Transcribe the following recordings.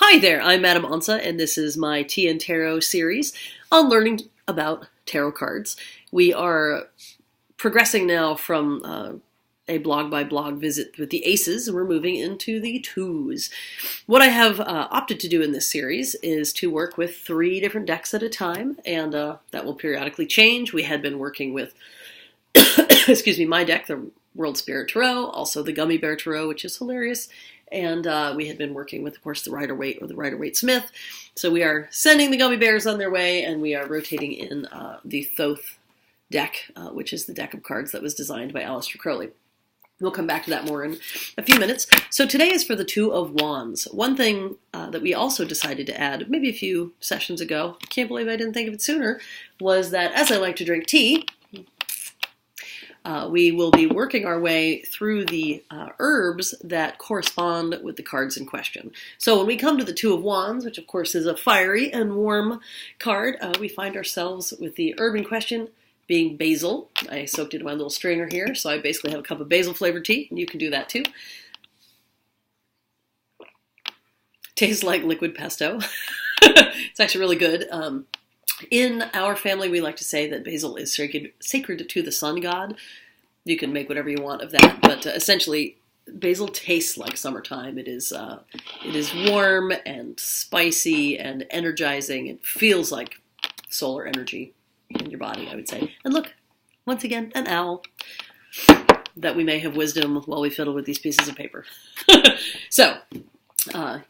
Hi there, I'm Madam Onca, and this is my Tea and Tarot series on learning about tarot cards. We are progressing now from a blog-by-blog visit with the aces, and we're moving into the twos. What I have opted to do in this series is to work with 3 different decks at a time, and that will periodically change. We had been working with, excuse me, my deck, the World Spirit Tarot, also the Gummy Bear Tarot, which is hilarious. And we had been working with, of course, the Rider Waite or the Rider Waite Smith. So we are sending the gummy bears on their way, and we are rotating in the Thoth Deck, which is the deck of cards that was designed by Aleister Crowley. We'll come back to that more in a few minutes. So today is for the Two of Wands. One thing that we also decided to add, maybe a few sessions ago, can't believe I didn't think of it sooner, was that as I like to drink tea, we will be working our way through the herbs that correspond with the cards in question. So when we come to the Two of Wands, which of course is a fiery and warm card, we find ourselves with the herb in question being basil. I soaked it in my little strainer here, so I basically have a cup of basil flavored tea, and you can do that too. Tastes like liquid pesto. It's actually really good. In our family, we like to say that basil is sacred to the sun god. You can make whatever you want of that, but essentially, basil tastes like summertime. It is warm and spicy and energizing. It feels like solar energy in your body, I would say. And look, once again, an owl. That we may have wisdom while we fiddle with these pieces of paper. So,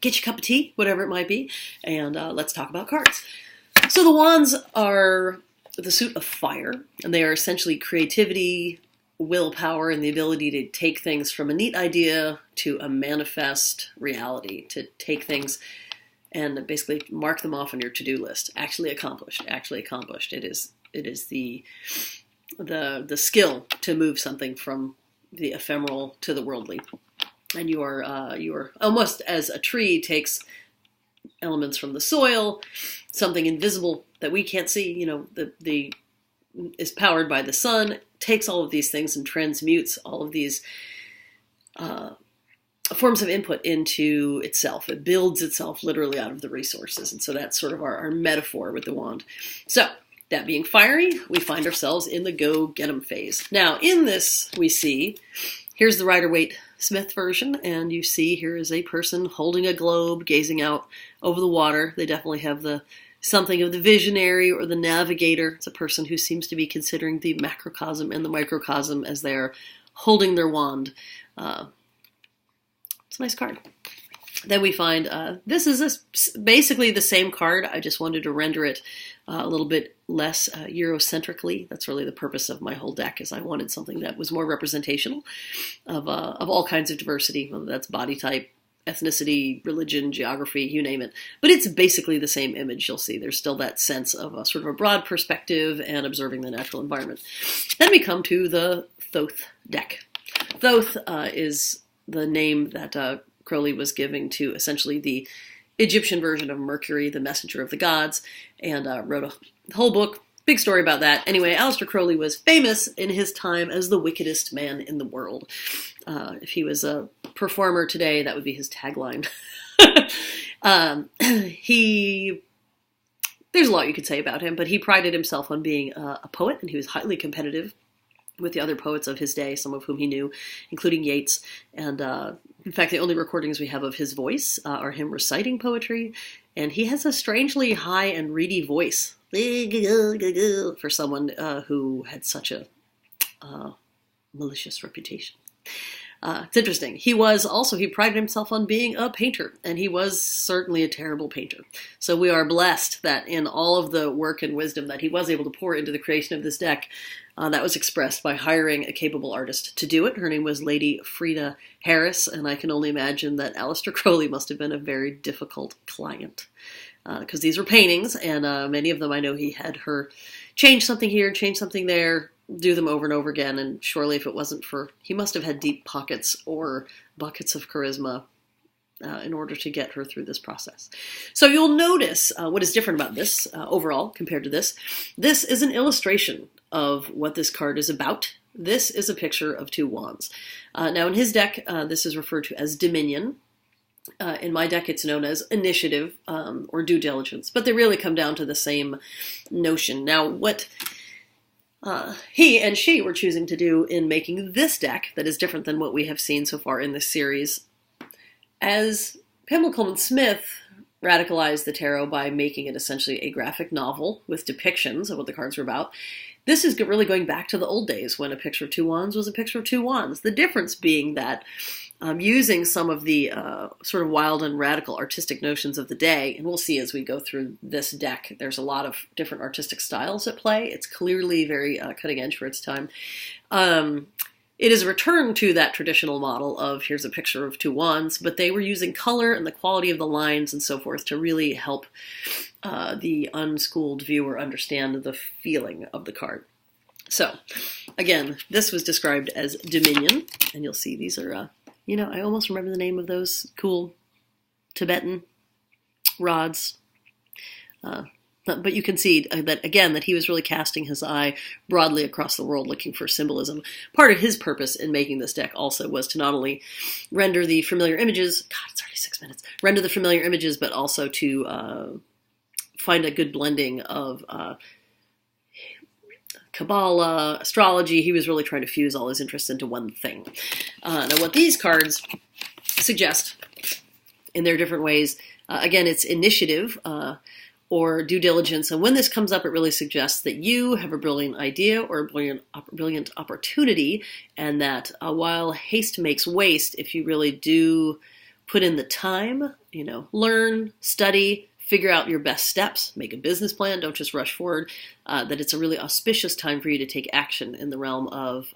get your cup of tea, whatever it might be, and let's talk about cards. So the wands are the suit of fire, and they are essentially creativity, willpower, and the ability to take things from a neat idea to a manifest reality, to take things and basically mark them off on your to-do list. Actually accomplished. It is the skill to move something from the ephemeral to the worldly. And you are almost as a tree takes elements from the soil, something invisible that we can't see, is powered by the sun, takes all of these things and transmutes all of these forms of input into itself. It builds itself literally out of the resources. And so that's sort of our metaphor with the wand. So that being fiery, we find ourselves in the go get 'em phase. Now in this we see, here's the Rider Waite Smith version, and you see here is a person holding a globe, gazing out over the water. They definitely have something of the visionary or the navigator. It's a person who seems to be considering the macrocosm and the microcosm as they're holding their wand. It's a nice card. Then we find this is basically the same card. I just wanted to render it a little bit less Eurocentrically. That's really the purpose of my whole deck, is I wanted something that was more representational of all kinds of diversity, whether that's body type, ethnicity, religion, geography, you name it. But it's basically the same image. You'll see there's still that sense of a sort of a broad perspective and observing the natural environment. Then we come to the Thoth Deck. Thoth is the name that Crowley was giving to essentially the Egyptian version of Mercury, the messenger of the gods, and wrote a whole book, big story about that. Anyway, Aleister Crowley was famous in his time as the wickedest man in the world. If he was a performer today, that would be his tagline. There's a lot you could say about him, but he prided himself on being a poet, and he was highly competitive with the other poets of his day, some of whom he knew, including Yeats. And in fact, the only recordings we have of his voice are him reciting poetry, and he has a strangely high and reedy voice for someone who had such a malicious reputation. It's interesting. He prided himself on being a painter, and he was certainly a terrible painter. So we are blessed that in all of the work and wisdom that he was able to pour into the creation of this deck, that was expressed by hiring a capable artist to do it. Her name was Lady Frida Harris, and I can only imagine that Aleister Crowley must have been a very difficult client. Because these were paintings, and many of them I know he had her change something here, change something there, do them over and over again, and surely if it wasn't for, he must have had deep pockets or buckets of charisma in order to get her through this process. So you'll notice what is different about this overall compared to this. This is an illustration of what this card is about. This is a picture of 2 wands. Now in his deck, this is referred to as Dominion. In my deck, it's known as initiative or due diligence, but they really come down to the same notion. Now, what he and she were choosing to do in making this deck that is different than what we have seen so far in this series, as Pamela Coleman Smith radicalized the tarot by making it essentially a graphic novel with depictions of what the cards were about. This is really going back to the old days when a picture of two wands was a picture of two wands. The difference being that using some of the sort of wild and radical artistic notions of the day, and we'll see as we go through this deck, there's a lot of different artistic styles at play. It's clearly very cutting edge for its time. It is a return to that traditional model of here's a picture of two wands, but they were using color and the quality of the lines and so forth to really help the unschooled viewer understand the feeling of the card. So, again, this was described as Dominion, and you'll see these are, I almost remember the name of those cool Tibetan rods. But you can see that, again, that he was really casting his eye broadly across the world looking for symbolism. Part of his purpose in making this deck also was to not only render the familiar images, God, it's already 6 minutes, render the familiar images, but also to find a good blending of Kabbalah, astrology. He was really trying to fuse all his interests into one thing. Now, what these cards suggest in their different ways, again, it's initiative, or due diligence. And when this comes up, it really suggests that you have a brilliant idea or a brilliant opportunity, and that while haste makes waste, if you really do put in the time, learn, study, figure out your best steps, make a business plan, don't just rush forward, that it's a really auspicious time for you to take action in the realm of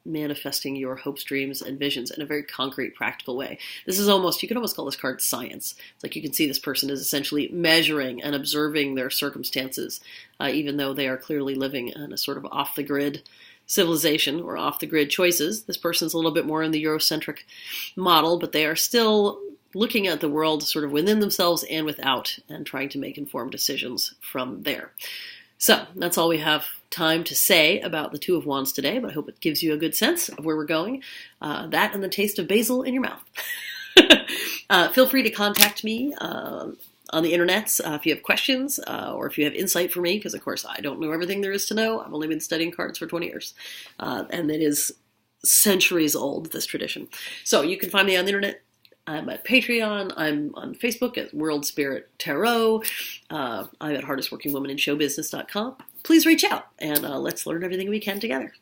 manifesting your hopes, dreams, and visions in a very concrete, practical way. This is you could almost call this card science. It's like you can see this person is essentially measuring and observing their circumstances, even though they are clearly living in a sort of off-the-grid civilization or off-the-grid choices. This person's a little bit more in the Eurocentric model, but they are still looking at the world sort of within themselves and without, and trying to make informed decisions from there. So that's all we have time to say about the Two of Wands today, but I hope it gives you a good sense of where we're going. That and the taste of basil in your mouth. Feel free to contact me on the internet if you have questions or if you have insight for me, because of course I don't know everything there is to know. I've only been studying cards for 20 years, and it is centuries old, this tradition. So you can find me on the internet. I'm at Patreon. I'm on Facebook at World Spirit Tarot. I'm at hardestworkingwomaninsshowbusiness.com. Please reach out and let's learn everything we can together.